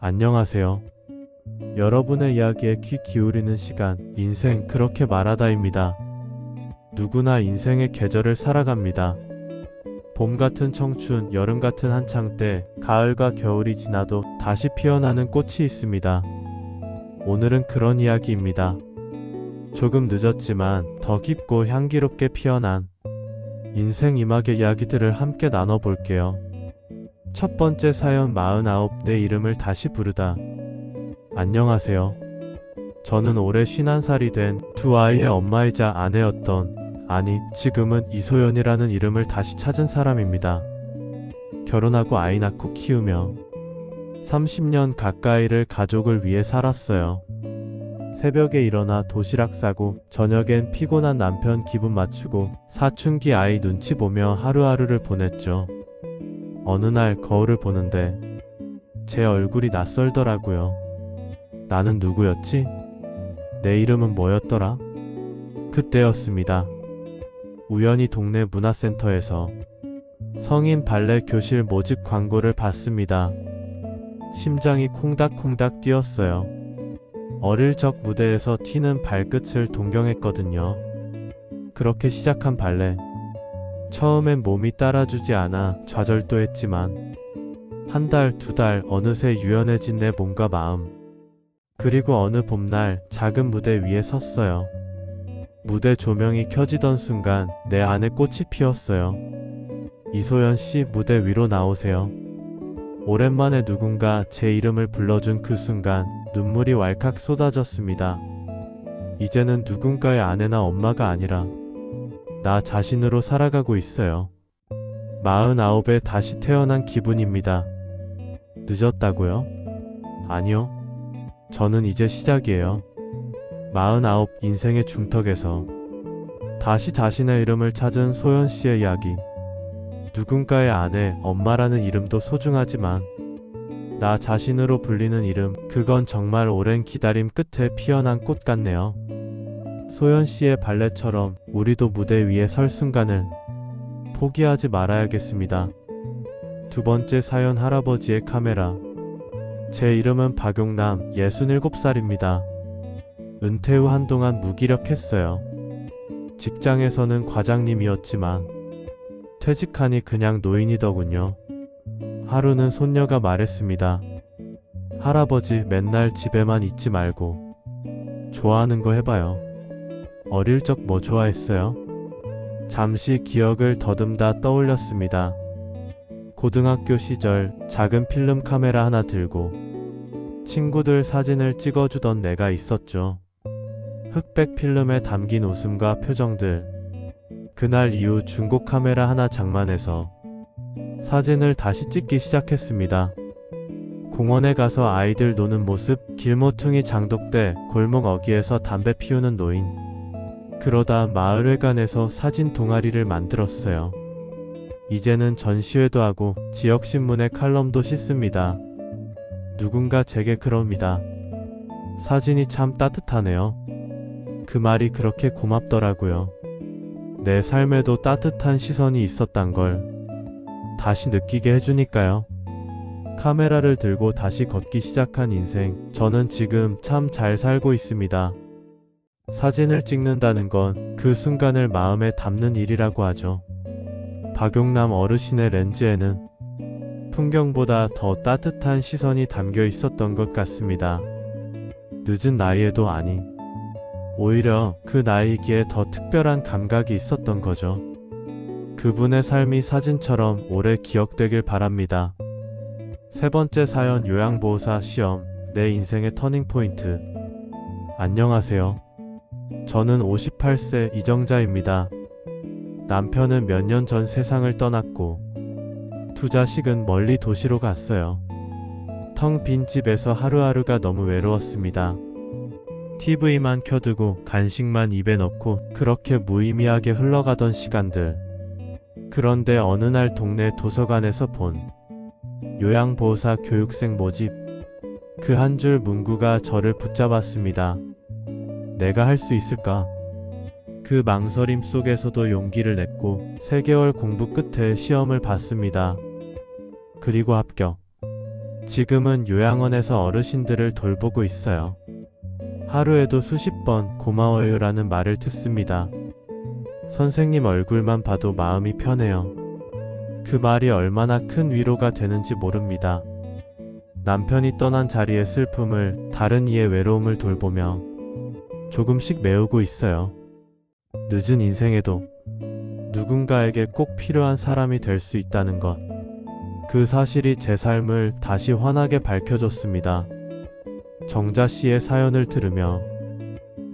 안녕하세요. 여러분의 이야기에 귀 기울이는 시간, 인생 그렇게 말하다입니다. 누구나 인생의 계절을 살아갑니다. 봄 같은 청춘, 여름 같은 한창 때, 가을과 겨울이 지나도 다시 피어나는 꽃이 있습니다. 오늘은 그런 이야기입니다. 조금 늦었지만 더 깊고 향기롭게 피어난 인생 이막의 이야기들을 함께 나눠볼게요. 첫 번째 사연 49, 내 이름을 다시 부르다. 안녕하세요. 저는 올해 51살이 된 두 아이의 엄마이자 아내였던, 아니 지금은 이소연이라는 이름을 다시 찾은 사람입니다. 결혼하고 아이 낳고 키우며 30년 가까이를 가족을 위해 살았어요. 새벽에 일어나 도시락 싸고 저녁엔 피곤한 남편 기분 맞추고 사춘기 아이 눈치 보며 하루하루를 보냈죠. 어느 날 거울을 보는데 제 얼굴이 낯설더라고요. 나는 누구였지? 내 이름은 뭐였더라? 그때였습니다. 우연히 동네 문화센터에서 성인 발레 교실 모집 광고를 봤습니다. 심장이 콩닥콩닥 뛰었어요. 어릴 적 무대에서 튀는 발끝을 동경했거든요. 그렇게 시작한 발레. 처음엔 몸이 따라주지 않아 좌절도했지만 한 달, 두 달 어느새 유연해진 내 몸과 마음. 그리고 어느 봄날 작은 무대 위에 섰어요. 무대 조명이 켜지던 순간 내 안에 꽃이 피었어요. 이소연 씨, 무대 위로 나오세요. 오랜만에 누군가 제 이름을 불러준 그 순간 눈물이 왈칵 쏟아졌습니다. 이제는 누군가의 아내나 엄마가 아니라 나 자신으로 살아가고 있어요. 49에 다시 태어난 기분입니다. 늦었다고요? 아니요. 저는 이제 시작이에요. 49 인생의 중턱에서 다시 자신의 이름을 찾은 소연 씨의 이야기. 누군가의 아내, 엄마라는 이름도 소중하지만 나 자신으로 불리는 이름, 그건 정말 오랜 기다림 끝에 피어난 꽃 같네요. 소연 씨의 발레처럼 우리도 무대 위에 설 순간을 포기하지 말아야겠습니다. 두 번째 사연, 할아버지의 카메라. 제 이름은 박용남, 67살입니다. 은퇴 후 한동안 무기력했어요. 직장에서는 과장님이었지만 퇴직하니 그냥 노인이더군요. 하루는 손녀가 말했습니다. 할아버지, 맨날 집에만 있지 말고 좋아하는 거 해봐요. 어릴 적 뭐 좋아했어요? 잠시 기억을 더듬다 떠올렸습니다. 고등학교 시절 작은 필름 카메라 하나 들고 친구들 사진을 찍어주던 내가 있었죠. 흑백 필름에 담긴 웃음과 표정들. 그날 이후 중고 카메라 하나 장만해서 사진을 다시 찍기 시작했습니다. 공원에 가서 아이들 노는 모습, 길모퉁이 장독대, 골목 어귀에서 담배 피우는 노인. 그러다 마을회관에서 사진 동아리를 만들었어요. 이제는 전시회도 하고 지역신문에 칼럼도 싣습니다. 누군가 제게 그럽니다. 사진이 참 따뜻하네요. 그 말이 그렇게 고맙더라고요. 내 삶에도 따뜻한 시선이 있었단 걸 다시 느끼게 해주니까요. 카메라를 들고 다시 걷기 시작한 인생. 저는 지금 참 잘 살고 있습니다. 사진을 찍는다는 건 그 순간을 마음에 담는 일이라고 하죠. 박용남 어르신의 렌즈에는 풍경보다 더 따뜻한 시선이 담겨 있었던 것 같습니다. 늦은 나이에도 아니, 오히려 그 나이기에 더 특별한 감각이 있었던 거죠. 그분의 삶이 사진처럼 오래 기억되길 바랍니다. 세 번째 사연, 요양보호사 시험, 내 인생의 터닝포인트. 안녕하세요. 저는 58세 이정자입니다. 남편은 몇 년 전 세상을 떠났고 두 자식은 멀리 도시로 갔어요. 텅 빈 집에서 하루하루가 너무 외로웠습니다. TV만 켜두고 간식만 입에 넣고 그렇게 무의미하게 흘러가던 시간들. 그런데 어느 날 동네 도서관에서 본 요양보호사 교육생 모집. 그 한 줄 문구가 저를 붙잡았습니다. 내가 할 수 있을까? 그 망설임 속에서도 용기를 냈고 3개월 공부 끝에 시험을 봤습니다. 그리고 합격. 지금은 요양원에서 어르신들을 돌보고 있어요. 하루에도 수십 번 고마워요라는 말을 듣습니다. 선생님 얼굴만 봐도 마음이 편해요. 그 말이 얼마나 큰 위로가 되는지 모릅니다. 남편이 떠난 자리의 슬픔을, 다른 이의 외로움을 돌보며 조금씩 메우고 있어요. 늦은 인생에도 누군가에게 꼭 필요한 사람이 될 수 있다는 것. 그 사실이 제 삶을 다시 환하게 밝혀줬습니다. 정자 씨의 사연을 들으며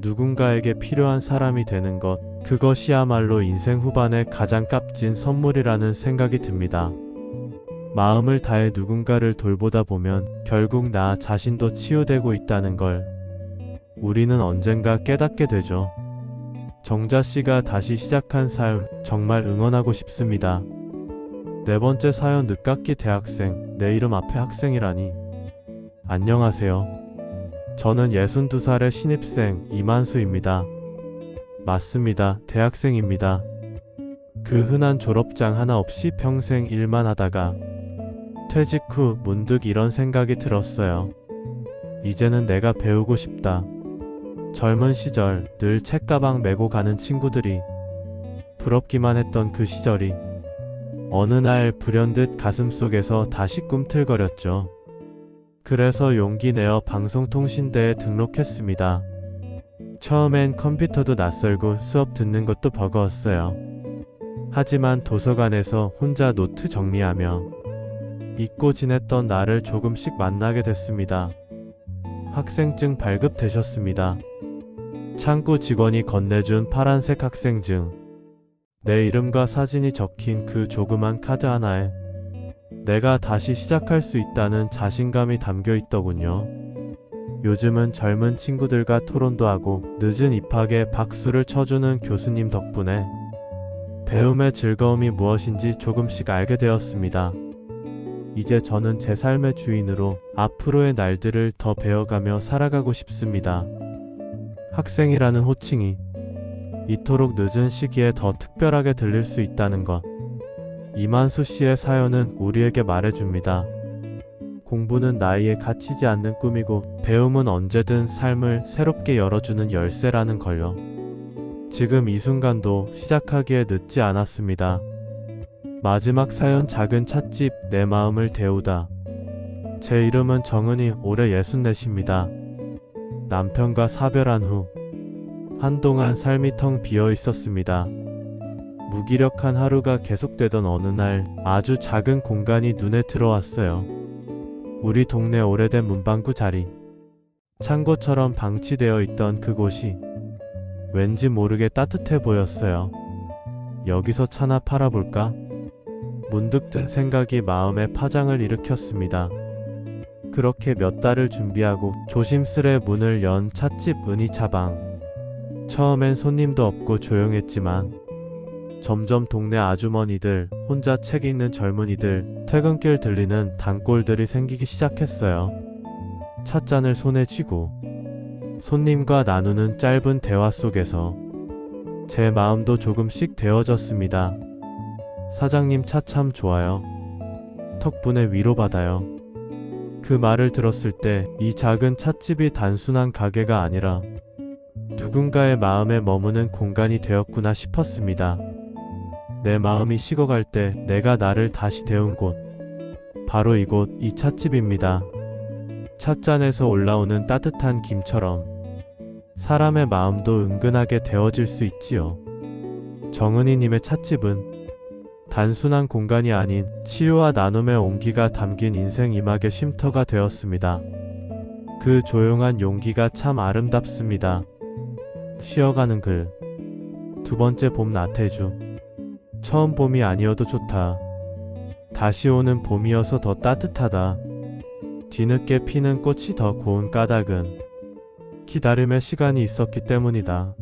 누군가에게 필요한 사람이 되는 것, 그것이야말로 인생 후반에 가장 값진 선물이라는 생각이 듭니다. 마음을 다해 누군가를 돌보다 보면 결국 나 자신도 치유되고 있다는 걸 우리는 언젠가 깨닫게 되죠. 정자 씨가 다시 시작한 삶, 정말 응원하고 싶습니다. 네 번째 사연, 늦깎이 대학생. 내 이름 앞에 학생이라니. 안녕하세요. 저는 62살의 신입생 이만수입니다. 맞습니다. 대학생입니다. 그 흔한 졸업장 하나 없이 평생 일만 하다가 퇴직 후 문득 이런 생각이 들었어요. 이제는 내가 배우고 싶다. 젊은 시절 늘 책가방 메고 가는 친구들이 부럽기만 했던 그 시절이 어느 날 불현듯 가슴속에서 다시 꿈틀거렸죠. 그래서 용기 내어 방송통신대에 등록했습니다. 처음엔 컴퓨터도 낯설고 수업 듣는 것도 버거웠어요. 하지만 도서관에서 혼자 노트 정리하며 잊고 지냈던 나를 조금씩 만나게 됐습니다. 학생증 발급되셨습니다. 창구 직원이 건네준 파란색 학생증. 내 이름과 사진이 적힌 그 조그만 카드 하나에 내가 다시 시작할 수 있다는 자신감이 담겨 있더군요. 요즘은 젊은 친구들과 토론도 하고 늦은 입학에 박수를 쳐주는 교수님 덕분에 배움의 즐거움이 무엇인지 조금씩 알게 되었습니다. 이제 저는 제 삶의 주인으로 앞으로의 날들을 더 배워가며 살아가고 싶습니다. 학생이라는 호칭이 이토록 늦은 시기에 더 특별하게 들릴 수 있다는 것. 이만수 씨의 사연은 우리에게 말해줍니다. 공부는 나이에 갇히지 않는 꿈이고 배움은 언제든 삶을 새롭게 열어주는 열쇠라는 걸요. 지금 이 순간도 시작하기에 늦지 않았습니다. 마지막 사연, 작은 찻집. 내 마음을 데우다. 제 이름은 정은이, 올해 64입니다. 남편과 사별한 후 한동안 삶이 텅 비어 있었습니다. 무기력한 하루가 계속되던 어느 날 아주 작은 공간이 눈에 들어왔어요. 우리 동네 오래된 문방구 자리. 창고처럼 방치되어 있던 그곳이 왠지 모르게 따뜻해 보였어요. 여기서 차나 팔아볼까? 문득 든 생각이 마음에 파장을 일으켰습니다. 그렇게 몇 달을 준비하고 조심스레 문을 연 찻집 은희차방. 처음엔 손님도 없고 조용했지만 점점 동네 아주머니들, 혼자 책 읽는 젊은이들, 퇴근길 들리는 단골들이 생기기 시작했어요. 찻잔을 손에 쥐고 손님과 나누는 짧은 대화 속에서 제 마음도 조금씩 데워졌습니다. 사장님 차 참 좋아요. 덕분에 위로받아요. 그 말을 들었을 때 이 작은 찻집이 단순한 가게가 아니라 누군가의 마음에 머무는 공간이 되었구나 싶었습니다. 내 마음이 식어갈 때 내가 나를 다시 데운 곳. 바로 이곳, 이 찻집입니다. 찻잔에서 올라오는 따뜻한 김처럼 사람의 마음도 은근하게 데워질 수 있지요. 정은이님의 찻집은 단순한 공간이 아닌 치유와 나눔의 온기가 담긴 인생 이막의 쉼터가 되었습니다. 그 조용한 용기가 참 아름답습니다. 쉬어가는 글. 두 번째 봄 나태주. 처음 봄이 아니어도 좋다. 다시 오는 봄이어서 더 따뜻하다. 뒤늦게 피는 꽃이 더 고운 까닭은 기다림의 시간이 있었기 때문이다.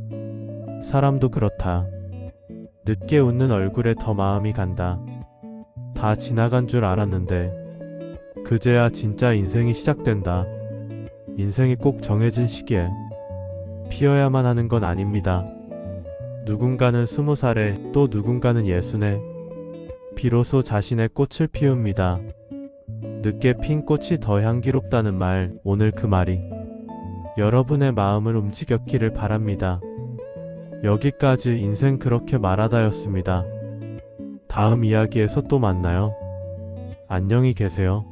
사람도 그렇다. 늦게 웃는 얼굴에 더 마음이 간다. 다 지나간 줄 알았는데 그제야 진짜 인생이 시작된다. 인생이 꼭 정해진 시기에 피어야만 하는 건 아닙니다. 누군가는 20살에 또 누군가는 60에 비로소 자신의 꽃을 피웁니다. 늦게 핀 꽃이 더 향기롭다는 말, 오늘 그 말이 여러분의 마음을 움직였기를 바랍니다. 여기까지 인생 그렇게 말하다였습니다. 다음 이야기에서 또 만나요. 안녕히 계세요.